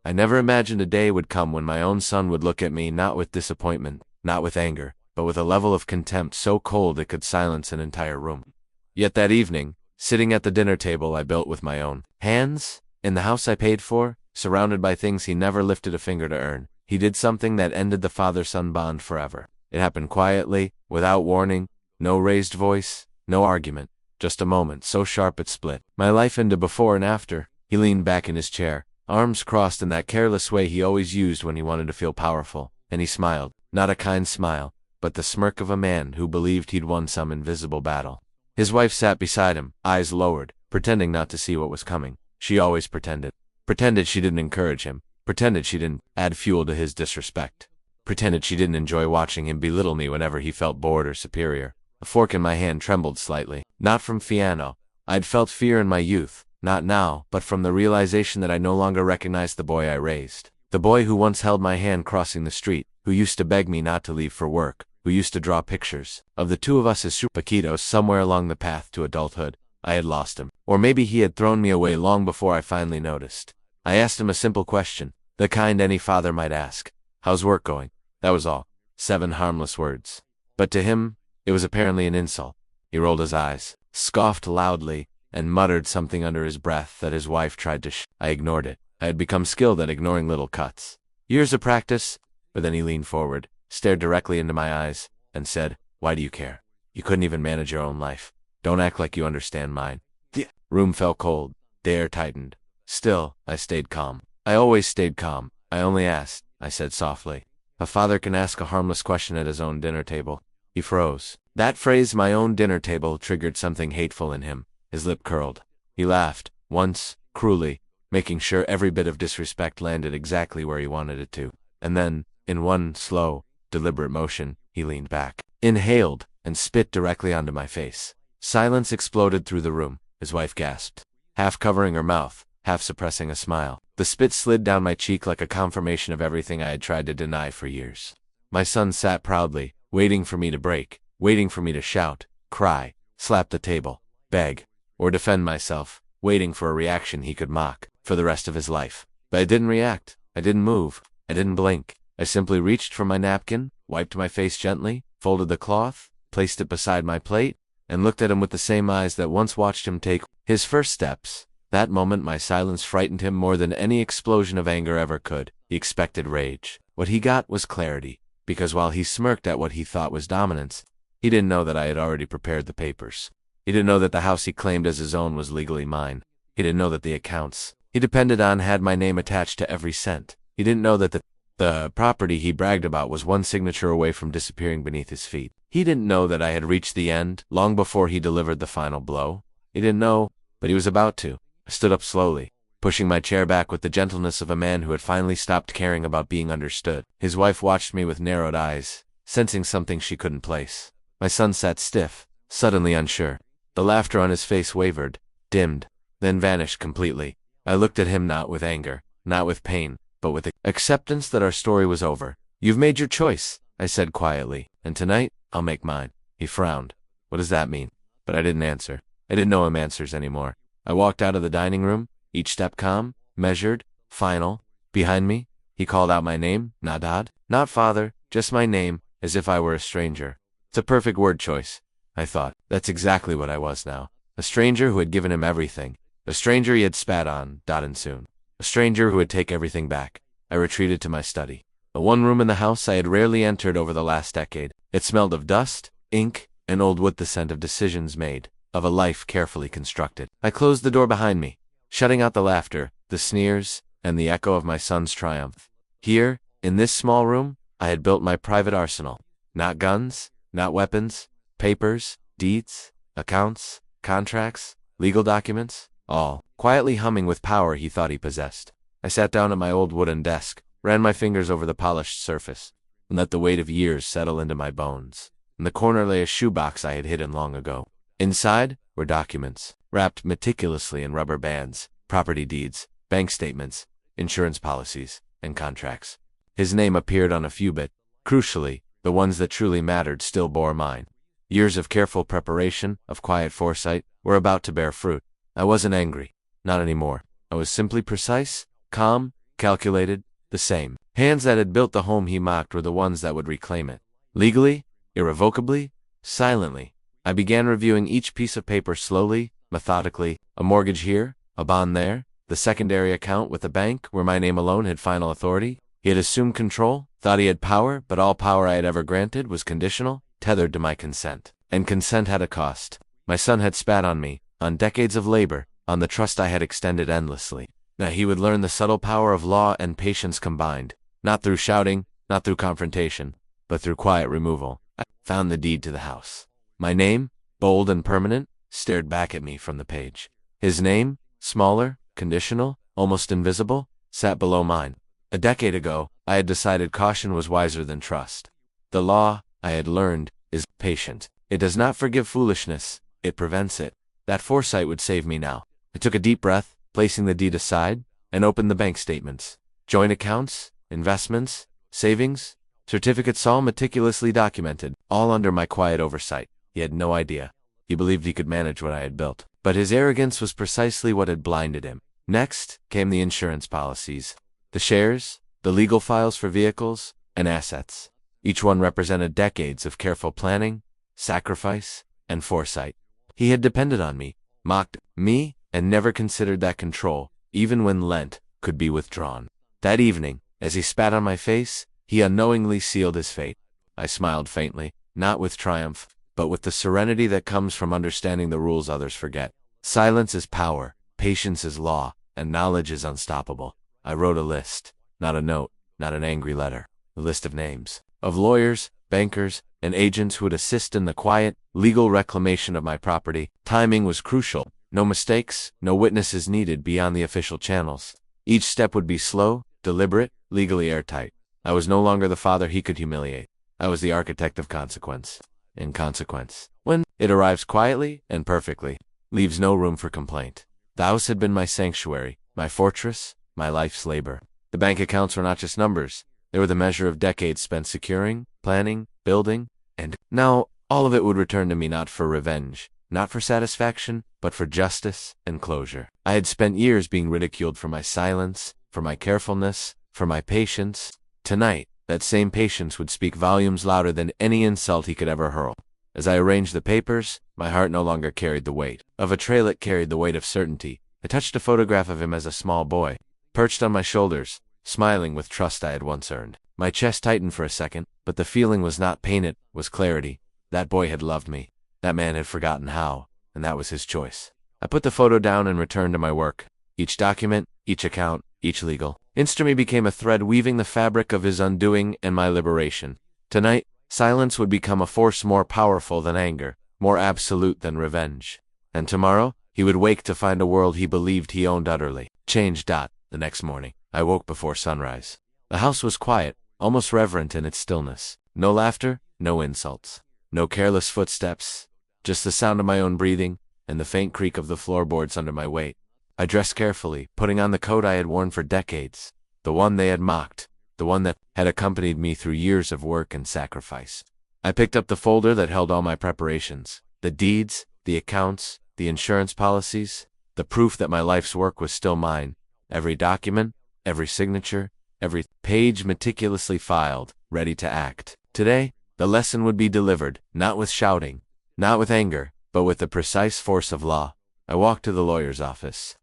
I never imagined a day would come when my own son would look at me not with disappointment, not with anger, but with a level of contempt so cold it could silence an entire room. Yet that evening, sitting at the dinner table I built with my own hands, in the house I paid for, surrounded by things he never lifted a finger to earn, he did something that ended the father-son bond forever. It happened quietly, without warning, no raised voice, no argument, just a moment so sharp it split my life into before and after. He leaned back in his chair, arms crossed in that careless way he always used when he wanted to feel powerful, and he smiled, not a kind smile, but the smirk of a man who believed he'd won some invisible battle. His wife sat beside him, eyes lowered, pretending not to see what was coming. She always pretended. Pretended she didn't encourage him, pretended she didn't add fuel to his disrespect, pretended she didn't enjoy watching him belittle me whenever he felt bored or superior. A fork in my hand trembled slightly, not from Fiano. I'd felt fear in my youth, not now, but from the realization that I no longer recognized the boy I raised. The boy who once held my hand crossing the street, who used to beg me not to leave for work, who used to draw pictures of the two of us as Paquitos somewhere along the path to adulthood. I had lost him. Or maybe he had thrown me away long before I finally noticed. I asked him a simple question, the kind any father might ask. How's work going? That was all. 7 harmless words. But to him, it was apparently an insult. He rolled his eyes, scoffed loudly, and muttered something under his breath that his wife tried to I ignored it. I had become skilled at ignoring little cuts. Years of practice, but then he leaned forward, stared directly into my eyes, and said, "Why do you care? You couldn't even manage your own life. Don't act like you understand mine." The room fell cold. The air tightened. Still, I stayed calm. I always stayed calm. I only asked, I said softly. A father can ask a harmless question at his own dinner table. He froze. That phrase, my own dinner table, triggered something hateful in him. His lip curled. He laughed, once, cruelly, making sure every bit of disrespect landed exactly where he wanted it to. And then, in one slow, deliberate motion, he leaned back, inhaled, and spit directly onto my face. Silence exploded through the room. His wife gasped, half covering her mouth, half suppressing a smile. The spit slid down my cheek like a confirmation of everything I had tried to deny for years. My son sat proudly, waiting for me to break, waiting for me to shout, cry, slap the table, beg, or defend myself, waiting for a reaction he could mock for the rest of his life. But I didn't react. I didn't move. I didn't blink. I simply reached for my napkin, wiped my face gently, folded the cloth, placed it beside my plate, and looked at him with the same eyes that once watched him take his first steps. That moment my silence frightened him more than any explosion of anger ever could. He expected rage. What he got was clarity, because while he smirked at what he thought was dominance, he didn't know that I had already prepared the papers. He didn't know that the house he claimed as his own was legally mine. He didn't know that the accounts he depended on had my name attached to every cent. He didn't know that the property he bragged about was one signature away from disappearing beneath his feet. He didn't know that I had reached the end long before he delivered the final blow. He didn't know, but he was about to. I stood up slowly, pushing my chair back with the gentleness of a man who had finally stopped caring about being understood. His wife watched me with narrowed eyes, sensing something she couldn't place. My son sat stiff, suddenly unsure. The laughter on his face wavered, dimmed, then vanished completely. I looked at him not with anger, not with pain, but with acceptance that our story was over. "You've made your choice," I said quietly, "and tonight, I'll make mine." He frowned. What does that mean? But I didn't answer. I didn't know him answers anymore. I walked out of the dining room, each step calm, measured, final. Behind me, he called out my name, not Dad, not father, just my name, as if I were a stranger. It's a perfect word choice, I thought. That's exactly what I was now. A stranger who had given him everything. A stranger he had spat on, and soon. A stranger who would take everything back. I retreated to my study. The one room in the house I had rarely entered over the last decade. It smelled of dust, ink, and old wood, the scent of decisions made, of a life carefully constructed. I closed the door behind me, shutting out the laughter, the sneers, and the echo of my son's triumph. Here, in this small room, I had built my private arsenal. Not guns, not weapons, papers, deeds, accounts, contracts, legal documents, all quietly humming with power he thought he possessed. I sat down at my old wooden desk, ran my fingers over the polished surface, and let the weight of years settle into my bones. In the corner lay a shoebox I had hidden long ago. Inside were documents, wrapped meticulously in rubber bands, property deeds, bank statements, insurance policies, and contracts. His name appeared on a few, but, crucially, the ones that truly mattered still bore mine. Years of careful preparation, of quiet foresight, were about to bear fruit. I wasn't angry. Not anymore. I was simply precise, calm, calculated, the same. Hands that had built the home he mocked were the ones that would reclaim it. Legally, irrevocably, silently. I began reviewing each piece of paper slowly, methodically. A mortgage here, a bond there, the secondary account with the bank where my name alone had final authority. He had assumed control, thought he had power, but all power I had ever granted was conditional, tethered to my consent. And consent had a cost. My son had spat on me, on decades of labor, on the trust I had extended endlessly. Now he would learn the subtle power of law and patience combined, not through shouting, not through confrontation, but through quiet removal. I found the deed to the house. My name, bold and permanent, stared back at me from the page. His name, smaller, conditional, almost invisible, sat below mine. A decade ago, I had decided caution was wiser than trust. The law, I had learned, is patient. It does not forgive foolishness, it prevents it. That foresight would save me now. I took a deep breath, placing the deed aside, and opened the bank statements. Joint accounts, investments, savings, certificates all meticulously documented, all under my quiet oversight. He had no idea. He believed he could manage what I had built. But his arrogance was precisely what had blinded him. Next came the insurance policies. The shares, the legal files for vehicles, and assets. Each one represented decades of careful planning, sacrifice, and foresight. He had depended on me, mocked me, and never considered that control, even when lent, could be withdrawn. That evening, as he spat on my face, he unknowingly sealed his fate. I smiled faintly, not with triumph, but with the serenity that comes from understanding the rules others forget. Silence is power, patience is law, and knowledge is unstoppable. I wrote a list, not a note, not an angry letter, a list of names, of lawyers, bankers, and agents who would assist in the quiet, legal reclamation of my property. Timing was crucial. No mistakes, no witnesses needed beyond the official channels. Each step would be slow, deliberate, legally airtight. I was no longer the father he could humiliate. I was the architect of consequence. And consequence, when it arrives quietly and perfectly, leaves no room for complaint. The house had been my sanctuary, my fortress, my life's labor. The bank accounts were not just numbers. They were the measure of decades spent securing, planning, building, and now all of it would return to me not for revenge, not for satisfaction, but for justice and closure. I had spent years being ridiculed for my silence, for my carefulness, for my patience. Tonight, that same patience would speak volumes louder than any insult he could ever hurl. As I arranged the papers, my heart no longer carried the weight of a trail, it carried the weight of certainty. I touched a photograph of him as a small boy, perched on my shoulders, smiling with trust I had once earned. My chest tightened for a second, but the feeling was not pain, it was clarity. That boy had loved me. That man had forgotten how, and that was his choice. I put the photo down and returned to my work. Each document, each account, each legal instrument became a thread weaving the fabric of his undoing and my liberation. Tonight, silence would become a force more powerful than anger, more absolute than revenge. And tomorrow, he would wake to find a world he believed he owned utterly. Changed. The next morning, I woke before sunrise. The house was quiet, almost reverent in its stillness. No laughter, no insults, no careless footsteps, just the sound of my own breathing and the faint creak of the floorboards under my weight. I dressed carefully, putting on the coat I had worn for decades, the one they had mocked, the one that had accompanied me through years of work and sacrifice. I picked up the folder that held all my preparations, the deeds, the accounts, the insurance policies, the proof that my life's work was still mine. Every document, every signature, every page meticulously filed, ready to act. Today, the lesson would be delivered, not with shouting, not with anger, but with the precise force of law. I walked to the lawyer's office.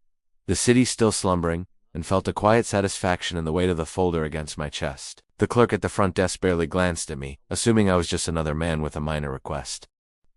The city still slumbering, and felt a quiet satisfaction in the weight of the folder against my chest. The clerk at the front desk barely glanced at me, assuming I was just another man with a minor request.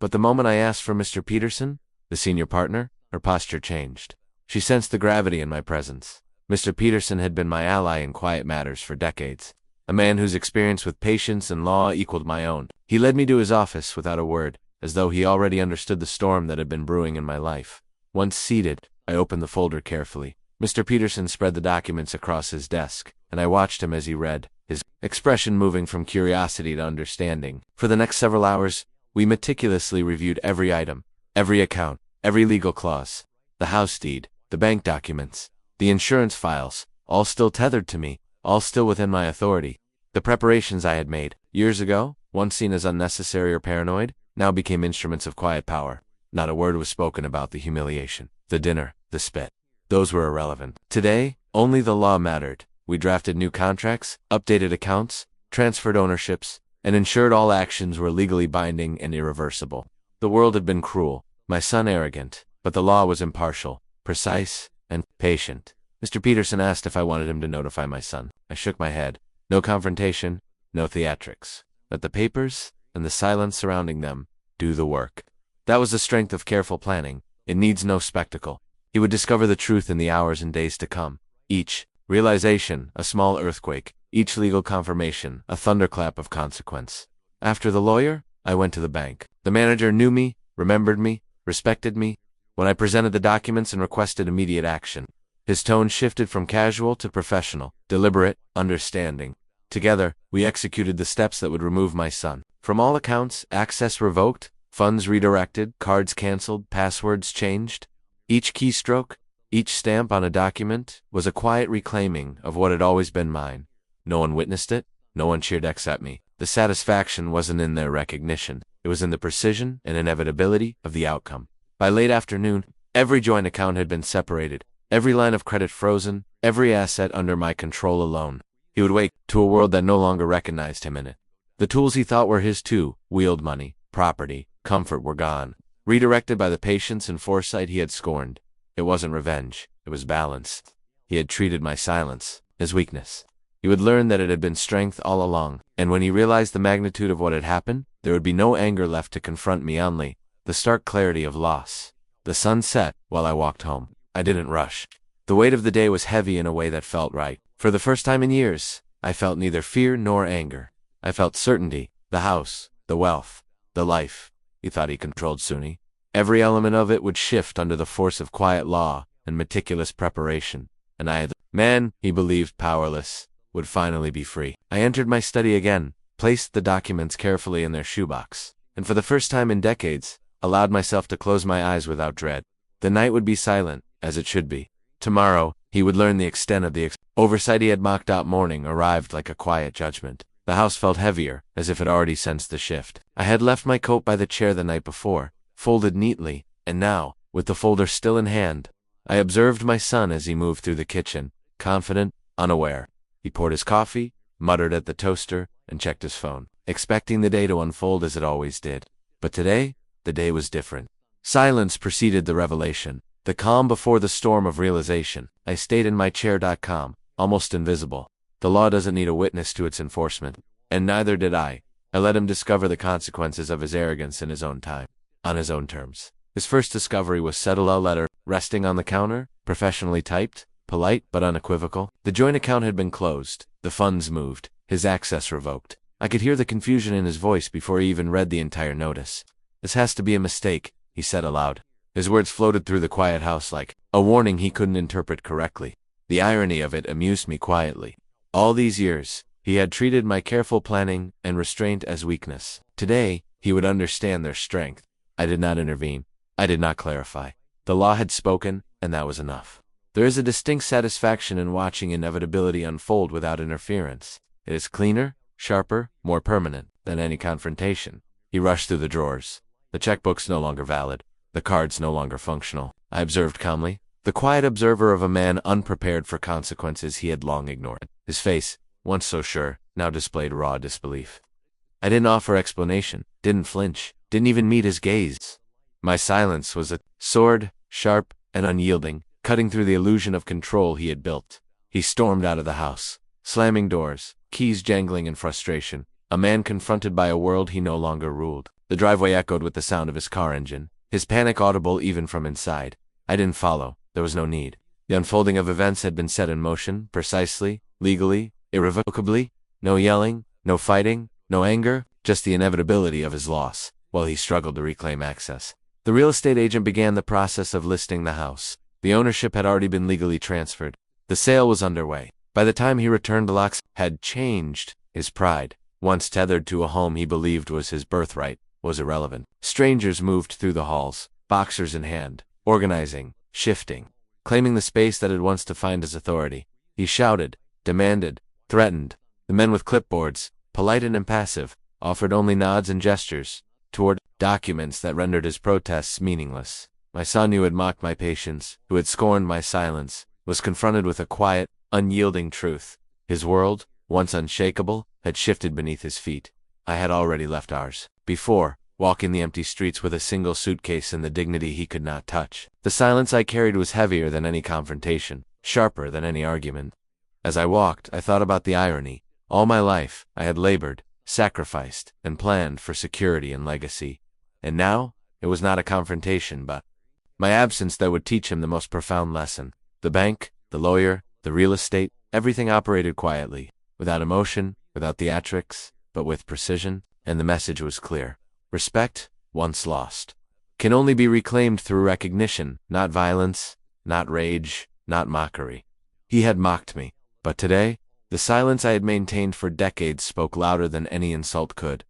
But the moment I asked for Mr. Peterson, the senior partner, her posture changed. She sensed the gravity in my presence. Mr. Peterson had been my ally in quiet matters for decades, a man whose experience with patience and law equaled my own. He led me to his office without a word, as though he already understood the storm that had been brewing in my life. Once seated, I opened the folder carefully. Mr. Peterson spread the documents across his desk, and I watched him as he read, his expression moving from curiosity to understanding. For the next several hours, we meticulously reviewed every item, every account, every legal clause, the house deed, the bank documents, the insurance files, all still tethered to me, all still within my authority. The preparations I had made, years ago, once seen as unnecessary or paranoid, now became instruments of quiet power. Not a word was spoken about the humiliation, the dinner, the spit. Those were irrelevant. Today, only the law mattered. We drafted new contracts, updated accounts, transferred ownerships, and ensured all actions were legally binding and irreversible. The world had been cruel, my son arrogant, but the law was impartial, precise, and patient. Mr. Peterson asked if I wanted him to notify my son. I shook my head. No confrontation, no theatrics. Let the papers, and the silence surrounding them, do the work. That was the strength of careful planning. It needs no spectacle. He would discover the truth in the hours and days to come. Each realization, a small earthquake. Each legal confirmation, a thunderclap of consequence. After the lawyer, I went to the bank. The manager knew me, remembered me, respected me. When I presented the documents and requested immediate action, his tone shifted from casual to professional, deliberate, understanding. Together, we executed the steps that would remove my son. From all accounts, access revoked, funds redirected, cards canceled, passwords changed. Each keystroke, each stamp on a document, was a quiet reclaiming of what had always been mine. No one witnessed it, no one cheered except me. The satisfaction wasn't in their recognition, it was in the precision and inevitability of the outcome. By late afternoon, every joint account had been separated, every line of credit frozen, every asset under my control alone. He would wake to a world that no longer recognized him in it. The tools he thought were his too, wheeled money, property, comfort were gone, redirected by the patience and foresight he had scorned. It wasn't revenge, it was balance. He had treated my silence as weakness. He would learn that it had been strength all along, and when he realized the magnitude of what had happened, there would be no anger left to confront me, only the stark clarity of loss. The sun set while I walked home. I didn't rush. The weight of the day was heavy in a way that felt right. For the first time in years, I felt neither fear nor anger. I felt certainty, the house, the wealth, the life. He thought he controlled Suni. Every element of it would shift under the force of quiet law and meticulous preparation, and I, the man he believed powerless, would finally be free. I entered my study again, placed the documents carefully in their shoebox, and for the first time in decades, allowed myself to close my eyes without dread. The night would be silent, as it should be. Tomorrow, he would learn the extent of the oversight he had mocked out. Morning arrived like a quiet judgment. The house felt heavier, as if it already sensed the shift. I had left my coat by the chair the night before, folded neatly, and now, with the folder still in hand, I observed my son as he moved through the kitchen, confident, unaware. He poured his coffee, muttered at the toaster, and checked his phone, expecting the day to unfold as it always did. But today, the day was different. Silence preceded the revelation, the calm before the storm of realization. I stayed in my chair.com, almost invisible. The law doesn't need a witness to its enforcement, and neither did I. I let him discover the consequences of his arrogance in his own time, on his own terms. His first discovery was settle a letter, resting on the counter, professionally typed, polite but unequivocal. The joint account had been closed, the funds moved, his access revoked. I could hear the confusion in his voice before he even read the entire notice. This has to be a mistake, he said aloud. His words floated through the quiet house like a warning he couldn't interpret correctly. The irony of it amused me quietly. All these years, he had treated my careful planning and restraint as weakness. Today, he would understand their strength. I did not intervene. I did not clarify. The law had spoken, and that was enough. There is a distinct satisfaction in watching inevitability unfold without interference. It is cleaner, sharper, more permanent than any confrontation. He rushed through the drawers. The checkbook's no longer valid. The cards no longer functional. I observed calmly, the quiet observer of a man unprepared for consequences he had long ignored. His face, once so sure, now displayed raw disbelief. I didn't offer explanation, didn't flinch, didn't even meet his gaze. My silence was a sword, sharp and unyielding, cutting through the illusion of control he had built. He stormed out of the house, slamming doors, keys jangling in frustration, a man confronted by a world he no longer ruled. The driveway echoed with the sound of his car engine, his panic audible even from inside. I didn't follow. There was no need. The unfolding of events had been set in motion, precisely, legally, irrevocably. No yelling, no fighting, no anger, just the inevitability of his loss, while he struggled to reclaim access. The real estate agent began the process of listing the house. The ownership had already been legally transferred. The sale was underway. By the time he returned, the locks had changed. His pride, once tethered to a home he believed was his birthright, was irrelevant. Strangers moved through the halls, boxers in hand, organizing, shifting, claiming the space that had once defined his authority. He shouted, demanded, threatened. The men with clipboards, polite and impassive, offered only nods and gestures toward documents that rendered his protests meaningless. My son, who had mocked my patience, who had scorned my silence, was confronted with a quiet, unyielding truth. His world, once unshakable, had shifted beneath his feet. I had already left ours. Before, walking the empty streets with a single suitcase and the dignity he could not touch. The silence I carried was heavier than any confrontation, sharper than any argument. As I walked, I thought about the irony. All my life, I had labored, sacrificed, and planned for security and legacy. And now, it was not a confrontation, but my absence that would teach him the most profound lesson. The bank, the lawyer, the real estate, everything operated quietly, without emotion, without theatrics, but with precision, and the message was clear. Respect, once lost, can only be reclaimed through recognition, not violence, not rage, not mockery. He had mocked me, but today, the silence I had maintained for decades spoke louder than any insult could.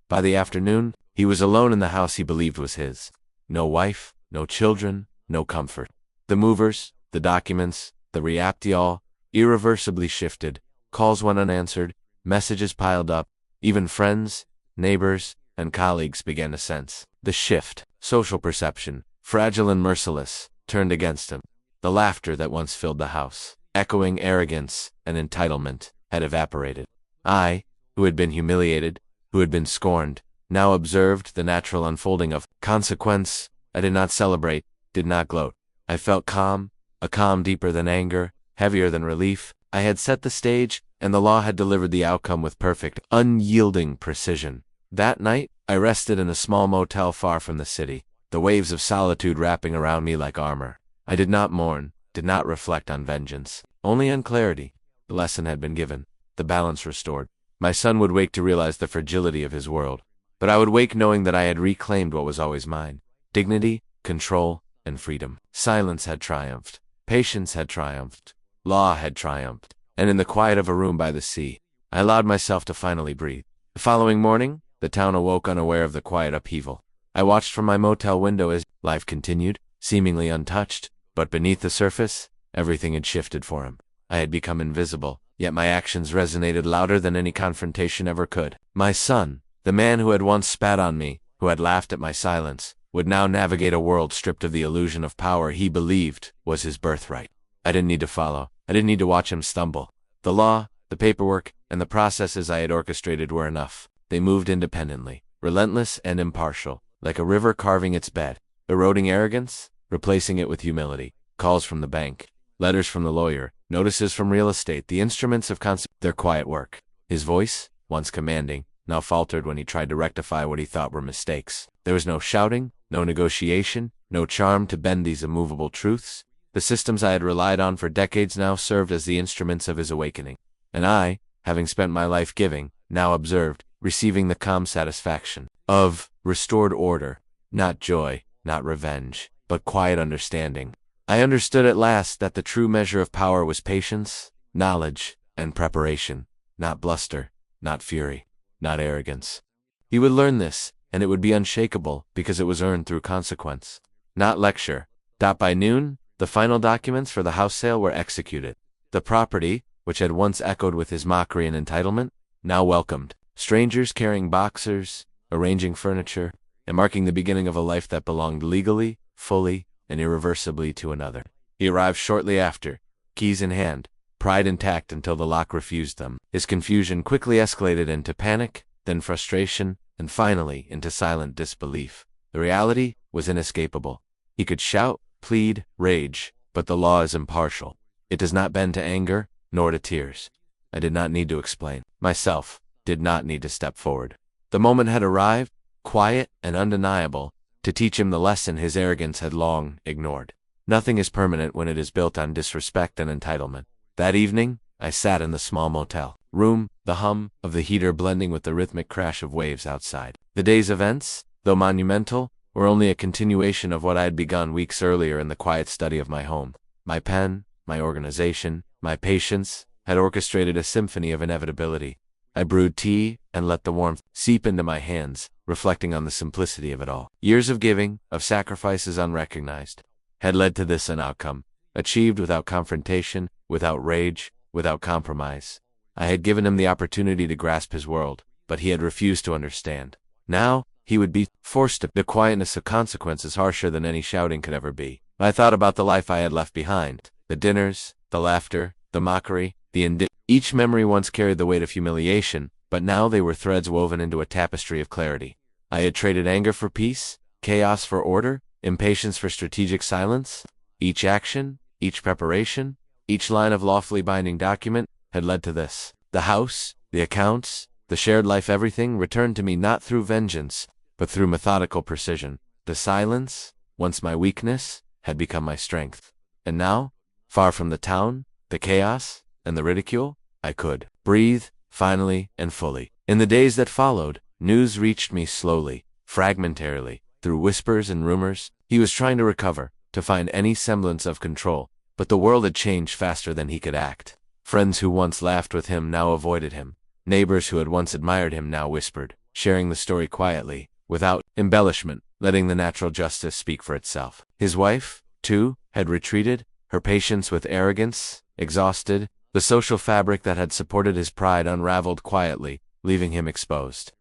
By the afternoon, he was alone in the house he believed was his. No wife, no children, no comfort. The movers, the documents, the reapti irreversibly shifted. Calls went unanswered, messages piled up, even friends, neighbors, and colleagues began to sense the shift. Social perception, fragile and merciless, turned against him. The laughter that once filled the house, echoing arrogance and entitlement, had evaporated. I, who had been humiliated, who had been scorned, now observed the natural unfolding of consequence. I did not celebrate, did not gloat. I felt calm, a calm deeper than anger, heavier than relief. I had set the stage, and the law had delivered the outcome with perfect, unyielding precision. That night, I rested in a small motel far from the city, the waves of solitude wrapping around me like armor. I did not mourn, did not reflect on vengeance, only on clarity. The lesson had been given, the balance restored. My son would wake to realize the fragility of his world, but I would wake knowing that I had reclaimed what was always mine: dignity, control, and freedom. Silence had triumphed, patience had triumphed, law had triumphed, and in the quiet of a room by the sea, I allowed myself to finally breathe. The following morning, the town awoke unaware of the quiet upheaval. I watched from my motel window as life continued, seemingly untouched, but beneath the surface, everything had shifted for him. I had become invisible, yet my actions resonated louder than any confrontation ever could. My son, the man who had once spat on me, who had laughed at my silence, would now navigate a world stripped of the illusion of power he believed was his birthright. I didn't need to follow. I didn't need to watch him stumble. The law, the paperwork, and the processes I had orchestrated were enough. They moved independently, relentless and impartial, like a river carving its bed, eroding arrogance, replacing it with humility. Calls from the bank, letters from the lawyer, notices from real estate, the instruments of their quiet work. His voice, once commanding, now faltered when he tried to rectify what he thought were mistakes. There was no shouting, no negotiation, no charm to bend these immovable truths. The systems I had relied on for decades now served as the instruments of his awakening. And I, having spent my life giving, now observed, receiving the calm satisfaction of restored order, not joy, not revenge, but quiet understanding. I understood at last that the true measure of power was patience, knowledge, and preparation, not bluster, not fury, not arrogance. He would learn this, and it would be unshakable because it was earned through consequence, not lecture. By noon, the final documents for the house sale were executed. The property, which had once echoed with his mockery and entitlement, now welcomed strangers carrying boxers, arranging furniture, and marking the beginning of a life that belonged legally, fully, and irreversibly to another. He arrived shortly after, keys in hand, pride intact until the lock refused them. His confusion quickly escalated into panic, then frustration, and finally into silent disbelief. The reality was inescapable. He could shout, plead, rage, but the law is impartial. It does not bend to anger, nor to tears. I did not need to explain. Myself did not need to step forward. The moment had arrived, quiet and undeniable, to teach him the lesson his arrogance had long ignored. Nothing is permanent when it is built on disrespect and entitlement. That evening, I sat in the small motel room, the hum of the heater blending with the rhythmic crash of waves outside. The day's events, though monumental, were only a continuation of what I had begun weeks earlier in the quiet study of my home. My pen, my organization, my patience, had orchestrated a symphony of inevitability. I brewed tea and let the warmth seep into my hands, reflecting on the simplicity of it all. Years of giving, of sacrifices unrecognized, had led to this an outcome, achieved without confrontation, without rage, without compromise. I had given him the opportunity to grasp his world, but he had refused to understand. Now, he would be forced to. The quietness of consequence is harsher than any shouting could ever be. I thought about the life I had left behind, the dinners, the laughter, the mockery, the Each memory once carried the weight of humiliation, but now they were threads woven into a tapestry of clarity. I had traded anger for peace, chaos for order, impatience for strategic silence. Each action, each preparation, each line of lawfully binding document had led to this. The house, the accounts, the shared life, everything returned to me not through vengeance, but through methodical precision. The silence, once my weakness, had become my strength. And now, far from the town, the chaos, and the ridicule, I could breathe, finally and fully. In the days that followed, news reached me slowly, fragmentarily, through whispers and rumors. He was trying to recover, to find any semblance of control, but the world had changed faster than he could act. Friends who once laughed with him now avoided him. Neighbors who had once admired him now whispered, sharing the story quietly, without embellishment, letting the natural justice speak for itself. His wife, too, had retreated, her patience with arrogance, exhausted. The social fabric that had supported his pride unraveled quietly, leaving him exposed.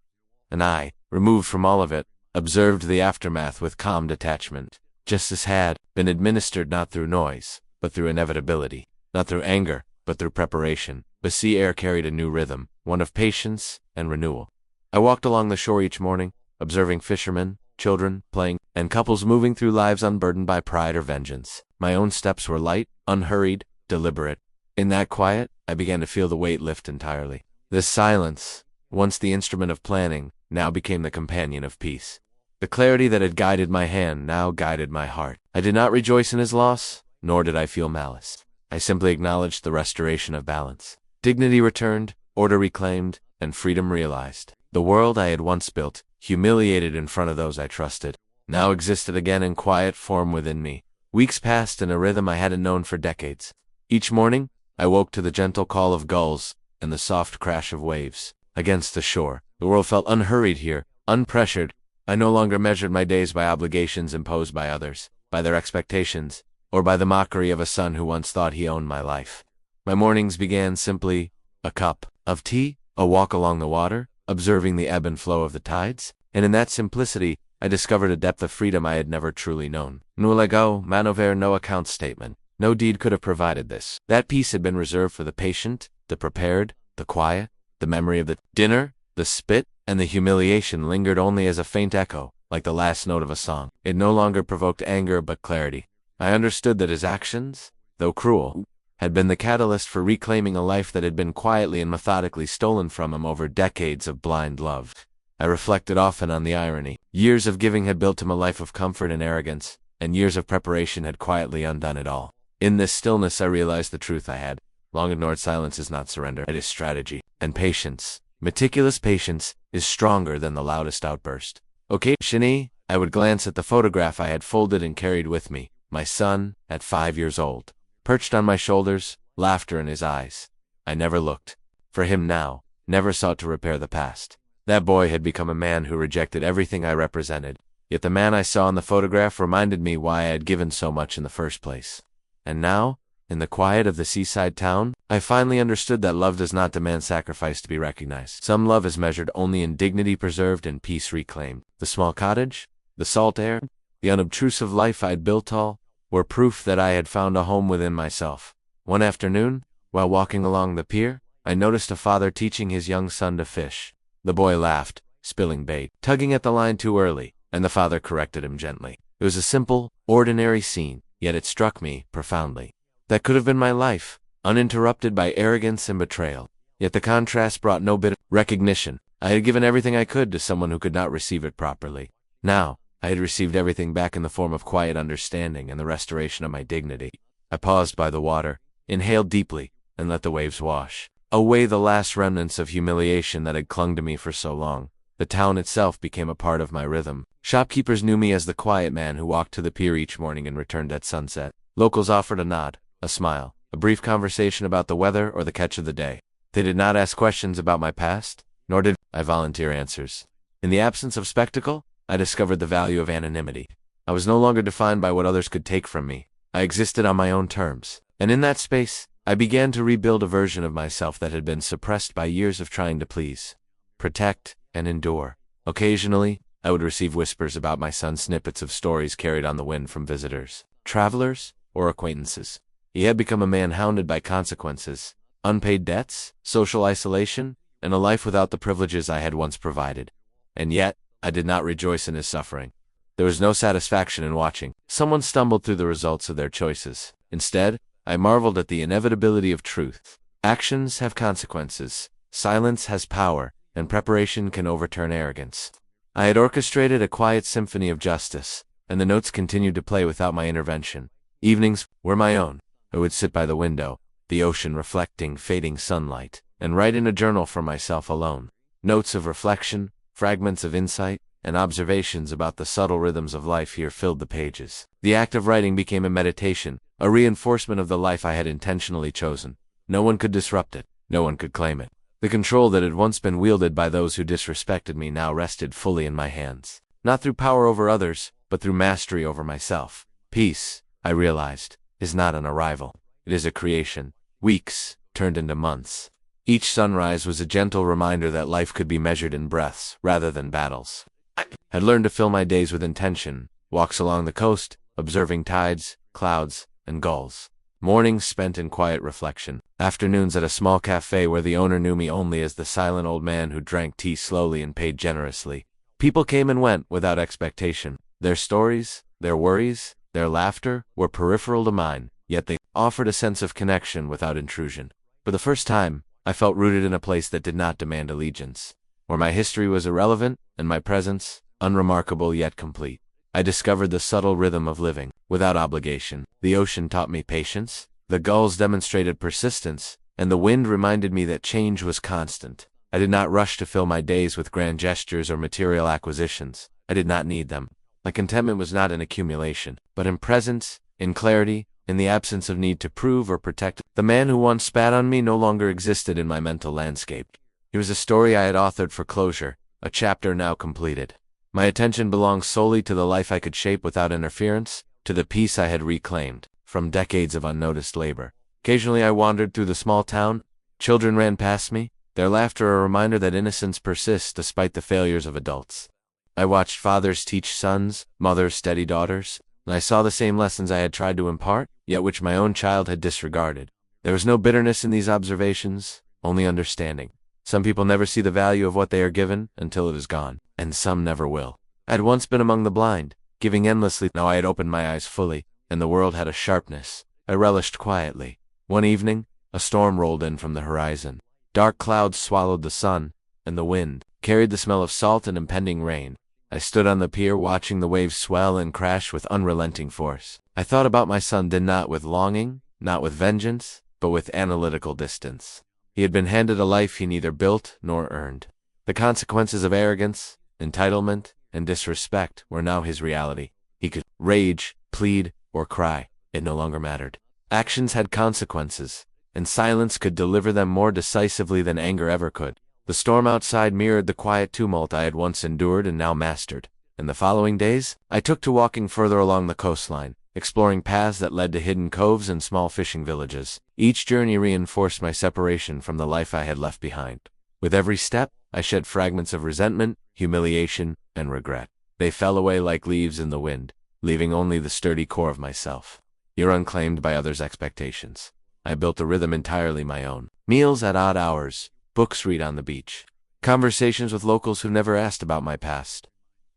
And I, removed from all of it, observed the aftermath with calm detachment. Justice had been administered not through noise, but through inevitability, not through anger, but through preparation. The sea air carried a new rhythm, one of patience and renewal. I walked along the shore each morning, observing fishermen, children playing, and couples moving through lives unburdened by pride or vengeance. My own steps were light, unhurried, deliberate. In that quiet, I began to feel the weight lift entirely. This silence, once the instrument of planning, now became the companion of peace. The clarity that had guided my hand now guided my heart. I did not rejoice in his loss, nor did I feel malice. I simply acknowledged the restoration of balance. Dignity returned, order reclaimed, and freedom realized. The world I had once built, humiliated in front of those I trusted, now existed again in quiet form within me. Weeks passed in a rhythm I hadn't known for decades. Each morning, I woke to the gentle call of gulls and the soft crash of waves against the shore. The world felt unhurried here, unpressured. I no longer measured my days by obligations imposed by others, by their expectations, or by the mockery of a son who once thought he owned my life. My mornings began simply: a cup of tea, a walk along the water, observing the ebb and flow of the tides, and in that simplicity, I discovered a depth of freedom I had never truly known. No lego, manover, no account statement. No deed could have provided this. That peace had been reserved for the patient, the prepared, the quiet. The memory of the dinner, the spit, and the humiliation lingered only as a faint echo, like the last note of a song. It no longer provoked anger but clarity. I understood that his actions, though cruel, had been the catalyst for reclaiming a life that had been quietly and methodically stolen from him over decades of blind love. I reflected often on the irony. Years of giving had built him a life of comfort and arrogance, and years of preparation had quietly undone it all. In this stillness I realized the truth I had long ignored. Silence is not surrender, it is strategy. And patience, meticulous patience, is stronger than the loudest outburst. Occasionally, I would glance at the photograph I had folded and carried with me, my son, at 5 years old, perched on my shoulders, laughter in his eyes. I never looked. For him now, never sought to repair the past. That boy had become a man who rejected everything I represented, yet the man I saw in the photograph reminded me why I had given so much in the first place. And now, in the quiet of the seaside town, I finally understood that love does not demand sacrifice to be recognized. Some love is measured only in dignity preserved and peace reclaimed. The small cottage, the salt air, the unobtrusive life I'd built all, were proof that I had found a home within myself. One afternoon, while walking along the pier, I noticed a father teaching his young son to fish. The boy laughed, spilling bait, tugging at the line too early, and the father corrected him gently. It was a simple, ordinary scene, yet it struck me profoundly. That could have been my life, uninterrupted by arrogance and betrayal. Yet the contrast brought no bit of recognition. I had given everything I could to someone who could not receive it properly. Now, I had received everything back in the form of quiet understanding and the restoration of my dignity. I paused by the water, inhaled deeply, and let the waves wash away the last remnants of humiliation that had clung to me for so long. The town itself became a part of my rhythm. Shopkeepers knew me as the quiet man who walked to the pier each morning and returned at sunset. Locals offered a nod, a smile, a brief conversation about the weather or the catch of the day. They did not ask questions about my past, nor did I volunteer answers. In the absence of spectacle, I discovered the value of anonymity. I was no longer defined by what others could take from me. I existed on my own terms, and in that space, I began to rebuild a version of myself that had been suppressed by years of trying to please, protect, and endure. Occasionally, I would receive whispers about my son, snippets of stories carried on the wind from visitors, travelers, or acquaintances. He had become a man hounded by consequences, unpaid debts, social isolation, and a life without the privileges I had once provided. And yet, I did not rejoice in his suffering. There was no satisfaction in watching someone stumble through the results of their choices. Instead, I marveled at the inevitability of truth. Actions have consequences, silence has power, and preparation can overturn arrogance. I had orchestrated a quiet symphony of justice, and the notes continued to play without my intervention. Evenings were my own. I would sit by the window, the ocean reflecting fading sunlight, and write in a journal for myself alone. Notes of reflection, fragments of insight, and observations about the subtle rhythms of life here filled the pages. The act of writing became a meditation, a reinforcement of the life I had intentionally chosen. No one could disrupt it. No one could claim it. The control that had once been wielded by those who disrespected me now rested fully in my hands. Not through power over others, but through mastery over myself. Peace, I realized, is not an arrival. It is a creation. Weeks turned into months. Each sunrise was a gentle reminder that life could be measured in breaths rather than battles. I had learned to fill my days with intention, walks along the coast, observing tides, clouds, and gulls. Mornings spent in quiet reflection. Afternoons at a small cafe where the owner knew me only as the silent old man who drank tea slowly and paid generously. People came and went without expectation. Their stories, their worries, their laughter were peripheral to mine, yet they offered a sense of connection without intrusion. For the first time, I felt rooted in a place that did not demand allegiance, where my history was irrelevant and my presence unremarkable yet complete. I discovered the subtle rhythm of living, without obligation. The ocean taught me patience, the gulls demonstrated persistence, and the wind reminded me that change was constant. I did not rush to fill my days with grand gestures or material acquisitions. I did not need them. My contentment was not in accumulation, but in presence, in clarity, in the absence of need to prove or protect. The man who once spat on me no longer existed in my mental landscape. He was a story I had authored for closure, a chapter now completed. My attention belonged solely to the life I could shape without interference, to the peace I had reclaimed from decades of unnoticed labor. Occasionally I wandered through the small town. Children ran past me, their laughter a reminder that innocence persists despite the failures of adults. I watched fathers teach sons, mothers steady daughters, and I saw the same lessons I had tried to impart, yet which my own child had disregarded. There was no bitterness in these observations, only understanding. Some people never see the value of what they are given until it is gone, and some never will. I had once been among the blind, giving endlessly. Now I had opened my eyes fully, and the world had a sharpness. I relished quietly. One evening, a storm rolled in from the horizon. Dark clouds swallowed the sun, and the wind carried the smell of salt and impending rain. I stood on the pier watching the waves swell and crash with unrelenting force. I thought about my son, did not with longing, not with vengeance, but with analytical distance. He had been handed a life he neither built nor earned. The consequences of arrogance, entitlement, and disrespect were now his reality. He could rage, plead, or cry. It no longer mattered. Actions had consequences, and silence could deliver them more decisively than anger ever could. The storm outside mirrored the quiet tumult I had once endured and now mastered. In the following days, I took to walking further along the coastline, exploring paths that led to hidden coves and small fishing villages. Each journey reinforced my separation from the life I had left behind. With every step, I shed fragments of resentment, humiliation, and regret. They fell away like leaves in the wind, leaving only the sturdy core of myself, here unclaimed by others' expectations. I built a rhythm entirely my own. Meals at odd hours, books read on the beach, conversations with locals who never asked about my past,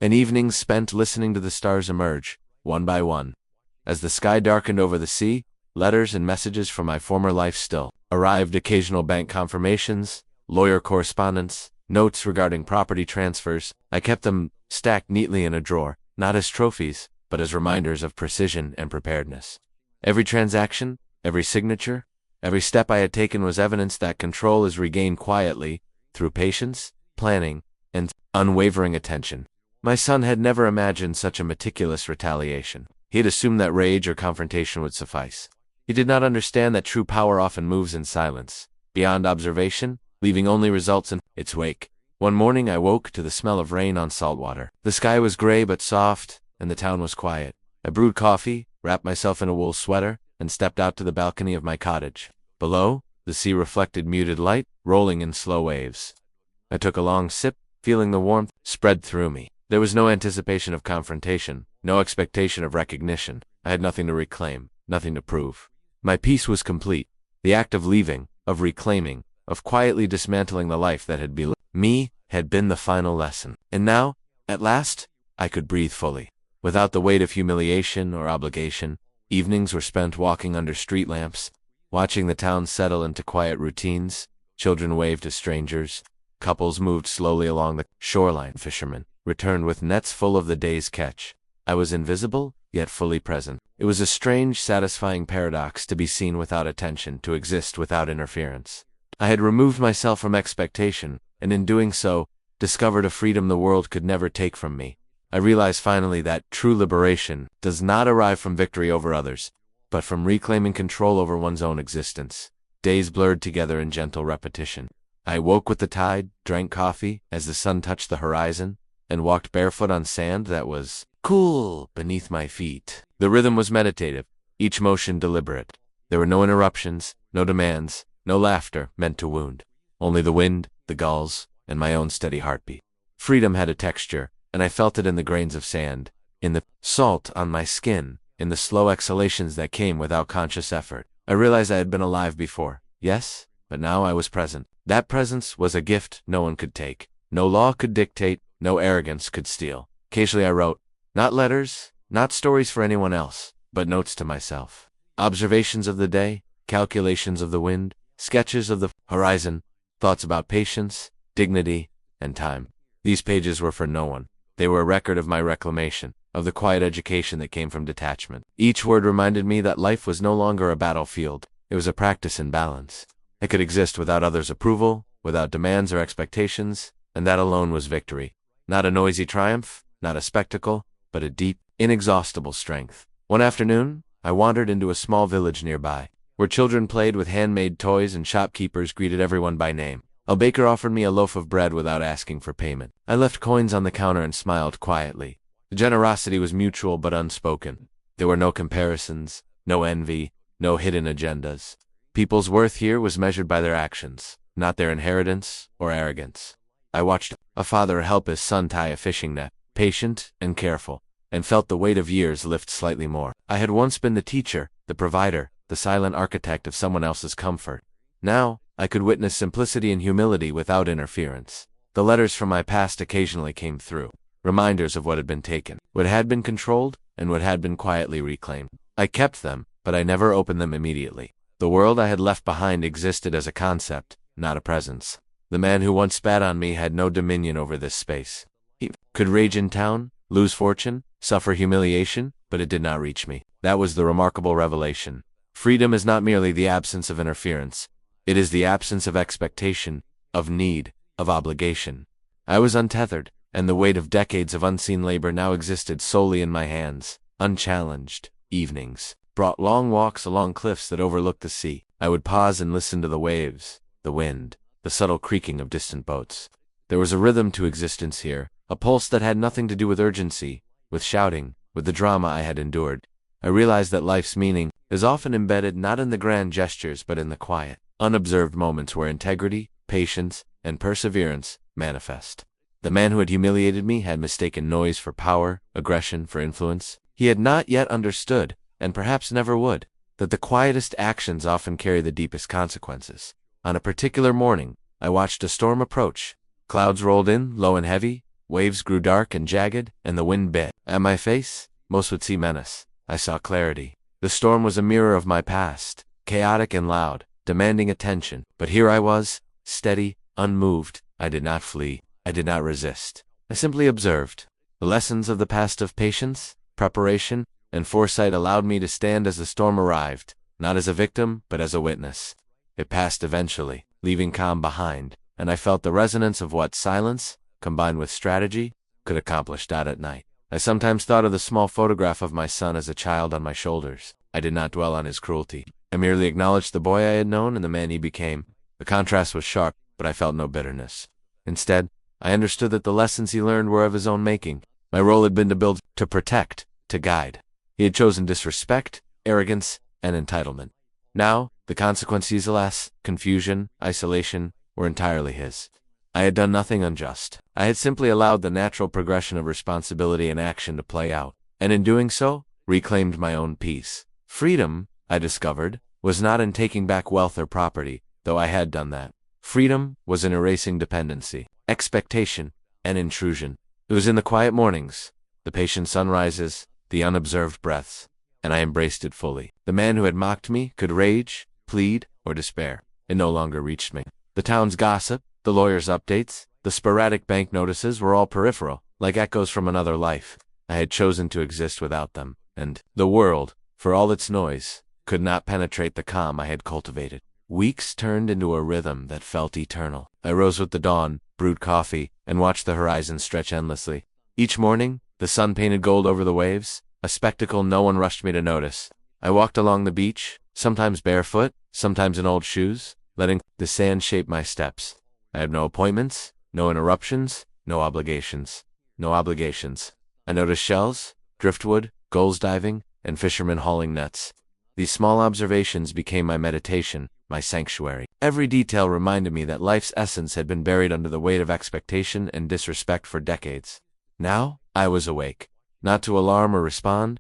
and evenings spent listening to the stars emerge, one by one. As the sky darkened over the sea, letters and messages from my former life still arrived, occasional bank confirmations, lawyer correspondence, notes regarding property transfers. I kept them stacked neatly in a drawer, not as trophies, but as reminders of precision and preparedness. Every transaction, every signature, every step I had taken was evidence that control is regained quietly, through patience, planning, and unwavering attention. My son had never imagined such a meticulous retaliation. He had assumed that rage or confrontation would suffice. He did not understand that true power often moves in silence, beyond observation, leaving only results in its wake. One morning I woke to the smell of rain on salt water. The sky was gray but soft, and the town was quiet. I brewed coffee, wrapped myself in a wool sweater, and stepped out to the balcony of my cottage. Below, the sea reflected muted light, rolling in slow waves. I took a long sip, feeling the warmth spread through me. There was no anticipation of confrontation, no expectation of recognition. I had nothing to reclaim, nothing to prove. My peace was complete. The act of leaving, of reclaiming, of quietly dismantling the life that had been me, had been the final lesson. And now, at last, I could breathe fully. Without the weight of humiliation or obligation, evenings were spent walking under street lamps, watching the town settle into quiet routines. Children waved to strangers. Couples moved slowly along the shoreline. Fishermen returned with nets full of the day's catch. I was invisible, yet fully present. It was a strange, satisfying paradox to be seen without attention, to exist without interference. I had removed myself from expectation, and in doing so, discovered a freedom the world could never take from me. I realized finally that true liberation does not arrive from victory over others, but from reclaiming control over one's own existence. Days blurred together in gentle repetition. I woke with the tide, drank coffee as the sun touched the horizon, and walked barefoot on sand that was cool beneath my feet. The rhythm was meditative, each motion deliberate. There were no interruptions, no demands, no laughter meant to wound. Only the wind, the gulls, and my own steady heartbeat. Freedom had a texture, and I felt it in the grains of sand, in the salt on my skin, in the slow exhalations that came without conscious effort. I realized I had been alive before, yes, but now I was present. That presence was a gift no one could take. No law could dictate, no arrogance could steal. Occasionally I wrote, not letters, not stories for anyone else, but notes to myself. Observations of the day, calculations of the wind, sketches of the horizon, thoughts about patience, dignity, and time. These pages were for no one. They were a record of my reclamation, of the quiet education that came from detachment. Each word reminded me that life was no longer a battlefield. It was a practice in balance. I could exist without others' approval, without demands or expectations, and that alone was victory. Not a noisy triumph, not a spectacle, but a deep, inexhaustible strength. One afternoon, I wandered into a small village nearby, where children played with handmade toys and shopkeepers greeted everyone by name. A baker offered me a loaf of bread without asking for payment. I left coins on the counter and smiled quietly. The generosity was mutual but unspoken. There were no comparisons, no envy, no hidden agendas. People's worth here was measured by their actions, not their inheritance or arrogance. I watched a father help his son tie a fishing net, patient and careful, and felt the weight of years lift slightly more. I had once been the teacher, the provider, the silent architect of someone else's comfort. Now, I could witness simplicity and humility without interference. The letters from my past occasionally came through, reminders of what had been taken, what had been controlled, and what had been quietly reclaimed. I kept them, but I never opened them immediately. The world I had left behind existed as a concept, not a presence. The man who once spat on me had no dominion over this space. He could rage in town, lose fortune, suffer humiliation, but it did not reach me. That was the remarkable revelation. Freedom is not merely the absence of interference. It is the absence of expectation, of need, of obligation. I was untethered, and the weight of decades of unseen labor now existed solely in my hands, unchallenged. Evenings brought long walks along cliffs that overlooked the sea. I would pause and listen to the waves, the wind, the subtle creaking of distant boats. There was a rhythm to existence here, a pulse that had nothing to do with urgency, with shouting, with the drama I had endured. I realized that life's meaning is often embedded not in the grand gestures but in the quiet, unobserved moments where integrity, patience, and perseverance manifest. The man who had humiliated me had mistaken noise for power, aggression for influence. He had not yet understood, and perhaps never would, that the quietest actions often carry the deepest consequences. On a particular morning, I watched a storm approach. Clouds rolled in, low and heavy, waves grew dark and jagged, and the wind bit at my face. Most would see menace. I saw clarity. The storm was a mirror of my past, chaotic and loud, demanding attention. But here I was, steady, unmoved. I did not flee. I did not resist. I simply observed. The lessons of the past of patience, preparation, and foresight allowed me to stand as the storm arrived, not as a victim, but as a witness. It passed eventually, leaving calm behind, and I felt the resonance of what silence, combined with strategy, could accomplish. At night, I sometimes thought of the small photograph of my son as a child on my shoulders. I did not dwell on his cruelty. I merely acknowledged the boy I had known and the man he became. The contrast was sharp, but I felt no bitterness. Instead, I understood that the lessons he learned were of his own making. My role had been to build, to protect, to guide. He had chosen disrespect, arrogance, and entitlement. Now, the consequences, alas, confusion, isolation, were entirely his. I had done nothing unjust. I had simply allowed the natural progression of responsibility and action to play out, and in doing so, reclaimed my own peace. Freedom, I discovered, was not in taking back wealth or property, though I had done that. Freedom was an erasing dependency, expectation, and intrusion. It was in the quiet mornings, the patient sunrises, the unobserved breaths, and I embraced it fully. The man who had mocked me could rage, plead, or despair. It no longer reached me. The town's gossip, the lawyer's updates, the sporadic bank notices were all peripheral, like echoes from another life. I had chosen to exist without them, and the world, for all its noise, could not penetrate the calm I had cultivated. Weeks turned into a rhythm that felt eternal. I rose with the dawn, brewed coffee, and watched the horizon stretch endlessly. Each morning, the sun painted gold over the waves, a spectacle no one rushed me to notice. I walked along the beach, sometimes barefoot, sometimes in old shoes, letting the sand shape my steps. I had no appointments, no interruptions, no obligations. No obligations. I noticed shells, driftwood, gulls diving, and fishermen hauling nets. These small observations became my meditation, my sanctuary. Every detail reminded me that life's essence had been buried under the weight of expectation and disrespect for decades. Now, I was awake, not to alarm or respond,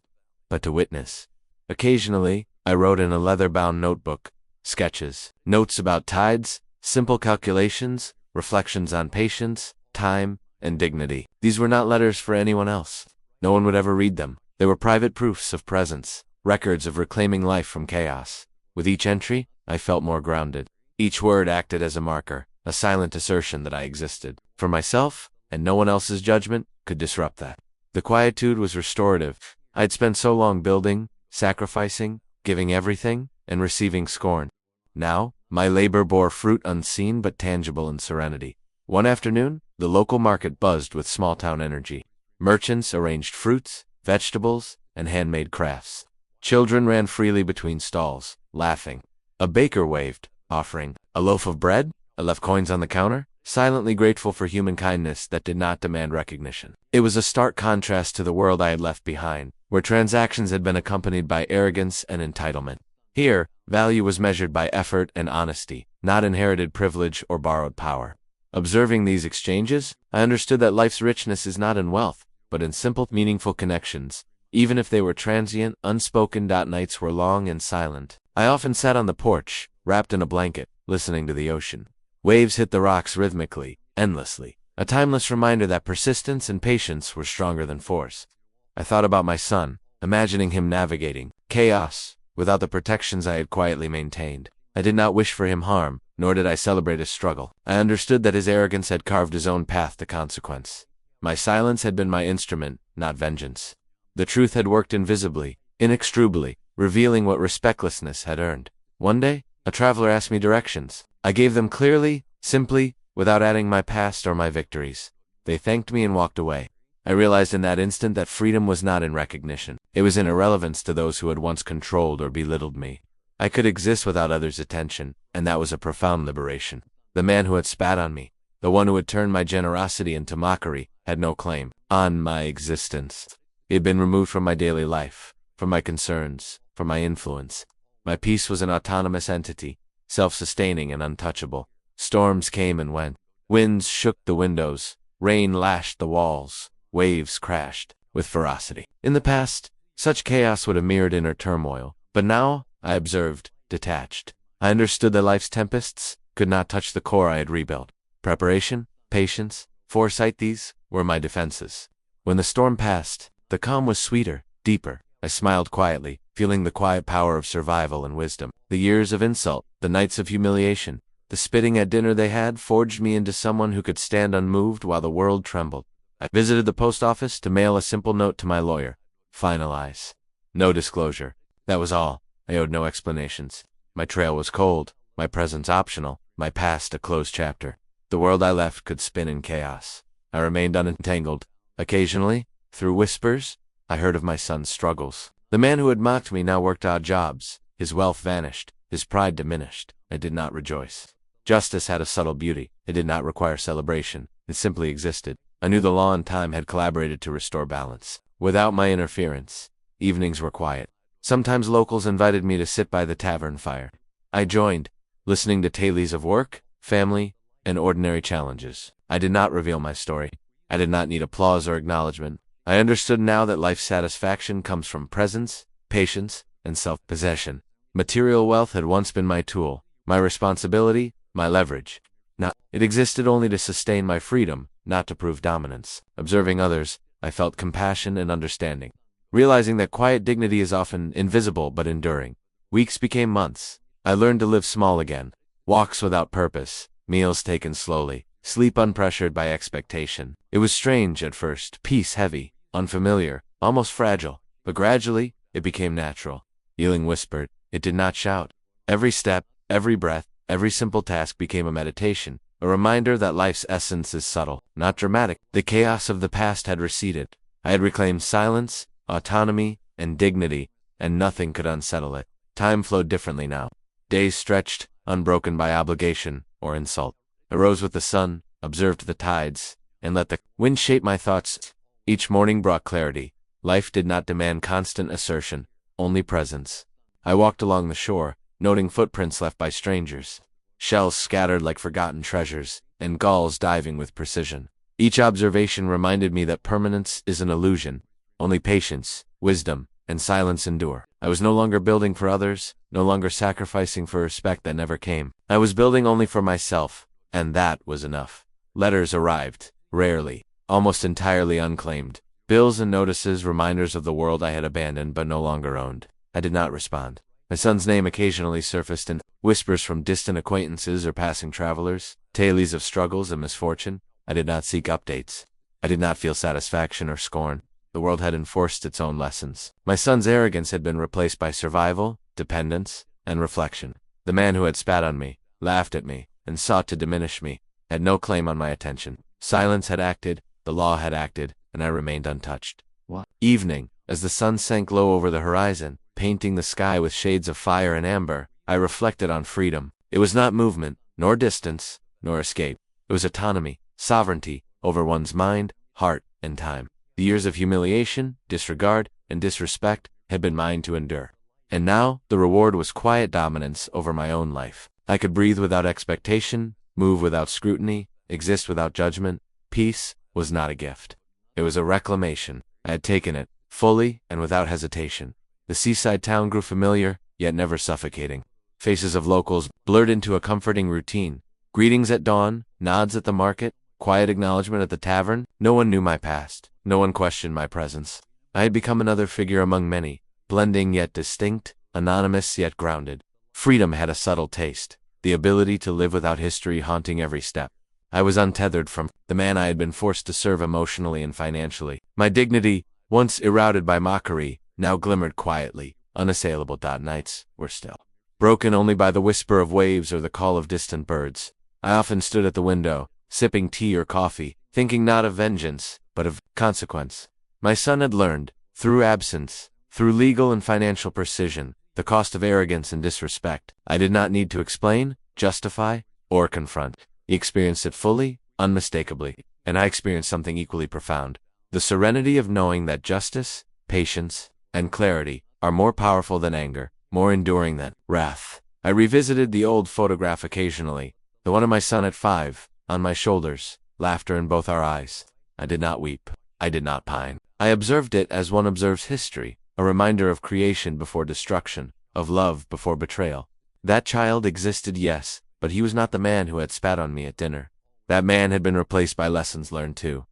but to witness. Occasionally, I wrote in a leather-bound notebook, sketches, notes about tides, simple calculations, reflections on patience, time, and dignity. These were not letters for anyone else. No one would ever read them. They were private proofs of presence, records of reclaiming life from chaos. With each entry, I felt more grounded. Each word acted as a marker, a silent assertion that I existed. For myself, and no one else's judgment could disrupt that. The quietude was restorative. I had spent so long building, sacrificing, giving everything, and receiving scorn. Now, my labor bore fruit unseen but tangible in serenity. One afternoon, the local market buzzed with small-town energy. Merchants arranged fruits, vegetables, and handmade crafts. Children ran freely between stalls, laughing. A baker waved, offering a loaf of bread. I left coins on the counter, silently grateful for human kindness that did not demand recognition. It was a stark contrast to the world I had left behind, where transactions had been accompanied by arrogance and entitlement. Here, value was measured by effort and honesty, not inherited privilege or borrowed power. Observing these exchanges, I understood that life's richness is not in wealth, but in simple, meaningful connections. Even if they were transient, unspoken. Nights were long and silent. I often sat on the porch, wrapped in a blanket, listening to the ocean. Waves hit the rocks rhythmically, endlessly, a timeless reminder that persistence and patience were stronger than force. I thought about my son, imagining him navigating chaos without the protections I had quietly maintained. I did not wish for him harm, nor did I celebrate his struggle. I understood that his arrogance had carved his own path to consequence. My silence had been my instrument, not vengeance. The truth had worked invisibly, inextricably, revealing what respectlessness had earned. One day, a traveler asked me directions. I gave them clearly, simply, without adding my past or my victories. They thanked me and walked away. I realized in that instant that freedom was not in recognition. It was in irrelevance to those who had once controlled or belittled me. I could exist without others' attention, and that was a profound liberation. The man who had spat on me, the one who had turned my generosity into mockery, had no claim on my existence. He had been removed from my daily life, from my concerns, from my influence. My peace was an autonomous entity, self-sustaining and untouchable. Storms came and went. Winds shook the windows. Rain lashed the walls. Waves crashed with ferocity. In the past, such chaos would have mirrored inner turmoil. But now, I observed, detached. I understood that life's tempests could not touch the core I had rebuilt. Preparation, patience, foresight, these were my defenses. When the storm passed, the calm was sweeter, deeper. I smiled quietly, feeling the quiet power of survival and wisdom. The years of insult, the nights of humiliation, the spitting at dinner they had forged me into someone who could stand unmoved while the world trembled. I visited the post office to mail a simple note to my lawyer. Finalize. No disclosure. That was all. I owed no explanations. My trail was cold, my presence optional, my past a closed chapter. The world I left could spin in chaos. I remained unentangled. Occasionally, through whispers, I heard of my son's struggles. The man who had mocked me now worked odd jobs. His wealth vanished. His pride diminished. I did not rejoice. Justice had a subtle beauty. It did not require celebration. It simply existed. I knew the law and time had collaborated to restore balance. Without my interference, evenings were quiet. Sometimes locals invited me to sit by the tavern fire. I joined, listening to tales of work, family, and ordinary challenges. I did not reveal my story. I did not need applause or acknowledgement. I understood now that life's satisfaction comes from presence, patience, and self-possession. Material wealth had once been my tool, my responsibility, my leverage. It existed only to sustain my freedom, not to prove dominance. Observing others, I felt compassion and understanding. Realizing that quiet dignity is often invisible but enduring. Weeks became months. I learned to live small again. Walks without purpose, meals taken slowly, sleep unpressured by expectation. It was strange at first, peace heavy, unfamiliar, almost fragile, but gradually, it became natural. Healing whispered, it did not shout. Every step, every breath, every simple task became a meditation, a reminder that life's essence is subtle, not dramatic. The chaos of the past had receded. I had reclaimed silence, autonomy, and dignity, and nothing could unsettle it. Time flowed differently now. Days stretched, unbroken by obligation or insult. I rose with the sun, observed the tides, and let the wind shape my thoughts. Each morning brought clarity. Life did not demand constant assertion, only presence. I walked along the shore, noting footprints left by strangers, shells scattered like forgotten treasures, and gulls diving with precision. Each observation reminded me that permanence is an illusion. Only patience, wisdom, and silence endure. I was no longer building for others, no longer sacrificing for respect that never came. I was building only for myself, and that was enough. Letters arrived, rarely, almost entirely unclaimed. Bills and notices, reminders of the world I had abandoned but no longer owned. I did not respond. My son's name occasionally surfaced in whispers from distant acquaintances or passing travelers, tales of struggles and misfortune. I did not seek updates. I did not feel satisfaction or scorn. The world had enforced its own lessons. My son's arrogance had been replaced by survival, dependence, and reflection. The man who had spat on me, laughed at me, and sought to diminish me, had no claim on my attention. Silence had acted, the law had acted, and I remained untouched. Evening, as the sun sank low over the horizon, painting the sky with shades of fire and amber, I reflected on freedom. It was not movement, nor distance, nor escape. It was autonomy, sovereignty, over one's mind, heart, and time. The years of humiliation, disregard, and disrespect had been mine to endure. And now, the reward was quiet dominance over my own life. I could breathe without expectation, move without scrutiny, exist without judgment. Peace was not a gift. It was a reclamation. I had taken it, fully and without hesitation. The seaside town grew familiar, yet never suffocating. Faces of locals blurred into a comforting routine. Greetings at dawn, nods at the market, quiet acknowledgement at the tavern. No one knew my past. No one questioned my presence. I had become another figure among many, blending yet distinct, anonymous yet grounded. Freedom had a subtle taste, the ability to live without history haunting every step. I was untethered from the man I had been forced to serve emotionally and financially. My dignity, once eroded by mockery, now glimmered quietly, unassailable. Nights were still, broken only by the whisper of waves or the call of distant birds. I often stood at the window, sipping tea or coffee, thinking not of vengeance, but of consequence. My son had learned, through absence, through legal and financial precision, the cost of arrogance and disrespect. I did not need to explain, justify, or confront. He experienced it fully, unmistakably, and I experienced something equally profound. The serenity of knowing that justice, patience, and clarity are more powerful than anger, more enduring than wrath. I revisited the old photograph occasionally, the one of my son at 5, on my shoulders, laughter in both our eyes. I did not weep. I did not pine. I observed it as one observes history, a reminder of creation before destruction, of love before betrayal. That child existed, yes, but he was not the man who had spat on me at dinner. That man had been replaced by lessons learned too,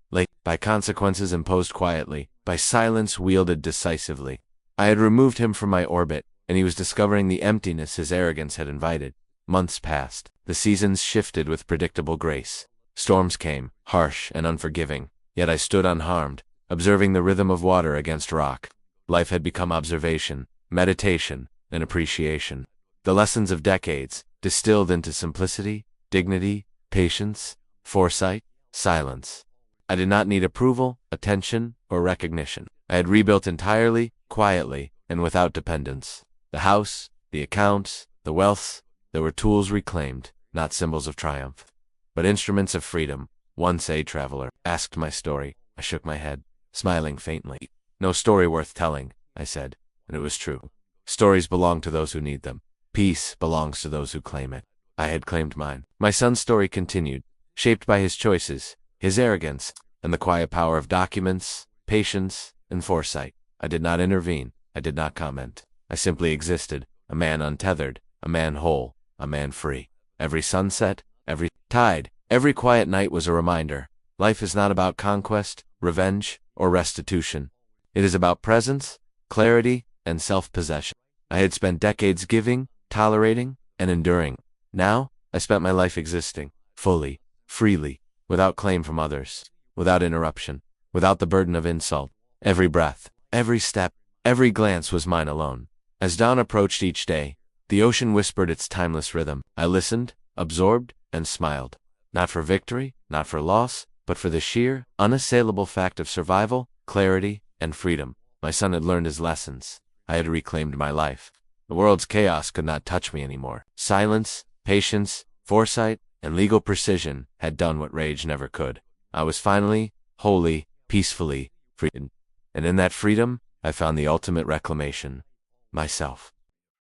by consequences imposed quietly, by silence wielded decisively. I had removed him from my orbit, and he was discovering the emptiness his arrogance had invited. Months passed. The seasons shifted with predictable grace. Storms came, harsh and unforgiving, yet I stood unharmed, observing the rhythm of water against rock. Life had become observation, meditation, and appreciation. The lessons of decades, distilled into simplicity, dignity, patience, foresight, silence. I did not need approval, attention, or recognition. I had rebuilt entirely, quietly, and without dependence. The house, the accounts, the wealth, they were tools reclaimed, not symbols of triumph, but instruments of freedom. Once a traveler asked my story. I shook my head, smiling faintly. No story worth telling, I said, and it was true. Stories belong to those who need them. Peace belongs to those who claim it. I had claimed mine. My son's story continued, shaped by his choices, his arrogance, and the quiet power of documents, patience, and foresight. I did not intervene. I did not comment. I simply existed, a man untethered, a man whole, a man free. Every sunset, every tide, every quiet night was a reminder. Life is not about conquest, revenge, or restitution. It is about presence, clarity, and self-possession. I had spent decades giving, tolerating, and enduring. Now, I spent my life existing, fully, freely, without claim from others, without interruption, without the burden of insult. Every breath, every step, every glance was mine alone. As dawn approached each day, the ocean whispered its timeless rhythm. I listened, absorbed, and smiled. Not for victory, not for loss, but for the sheer, unassailable fact of survival, clarity, and freedom. My son had learned his lessons. I had reclaimed my life. The world's chaos could not touch me anymore. Silence, patience, foresight, and legal precision had done what rage never could. I was finally, wholly, peacefully free. And in that freedom, I found the ultimate reclamation: myself.